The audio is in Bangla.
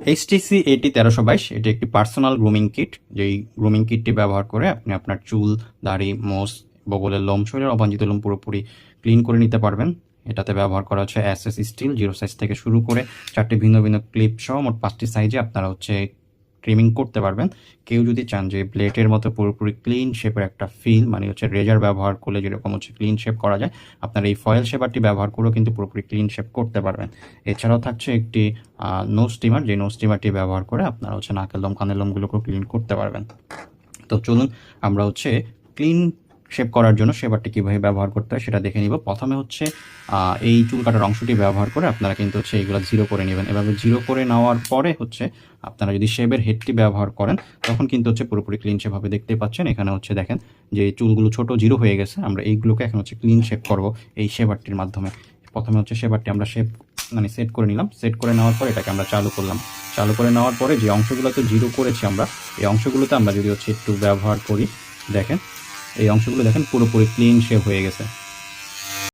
HTC AT1322 এটি একটি পার্সোনাল গ্রুমিং কিট। যেই গ্রুমিং কিটটি ব্যবহার করে আপনি আপনার চুল, দাড়ি, মোজ, বগলের লোম, শরীরের অবাঞ্ছিত লোম পুরোপুরি ক্লিন করে নিতে পারবেন। এটাতে ব্যবহার করা হচ্ছে SS স্টিল 0 সাইজ থেকে শুরু করে 4টি ভিন্ন ভিন্ন ক্লিপ সহ মোট 5টি সাইজে আপনারা ট্রিমিং করতে পারবেন। কেউ যদি চান যে ব্লেডের মতো পুরোপুরি ক্লিন শেপের একটা ফিল, মানে রেজার ব্যবহার করলে যেরকম ক্লিন শেপ করা যায়, আপনারা এই ফয়েল শেপারটি ব্যবহার করেও কিন্তু পুরোপুরি ক্লিন শেপ করতে পারবেন। এছাড়াও থাকছে একটি নোজ স্টিমার, যে নোজ স্টিমারটি ব্যবহার করে আপনারা নাকের লোম, কানের লোমগুলোকেও ক্লিন করতে পারবেন। তো চলুন আমরা ক্লিন শেপ করার জন্য শেপারটি কীভাবে ব্যবহার করতে হয় সেটা দেখে নিব। প্রথমে এই চুল কাটার অংশটি ব্যবহার করে আপনারা কিন্তু এইগুলো জিরো করে নেবেন। এভাবে জিরো করে নেওয়ার পরে আপনারা যদি শেভের হেডটি ব্যবহার করেন তখন কিন্তু পুরোপুরি ক্লিন শেপ হবে। দেখতে পাচ্ছেন এখানে দেখেন যে চুলগুলো ছোট জিরো হয়ে গেছে। আমরা এইগুলোকে এখন ক্লিন শেপ করব এই শেপারটির মাধ্যমে। প্রথমে শেপারটি আমরা সেট করে নিলাম। সেট করে নেওয়ার পর এটাকে আমরা চালু করলাম। চালু করে নেওয়ার পরে যে অংশগুলোতে জিরো করেছি আমরা, এই অংশগুলোতে আমরা যদি একটু ব্যবহার করি, দেখেন এই অংশগুলো দেখেন পুরোপুরি ক্লিন শেপ হয়ে গেছে।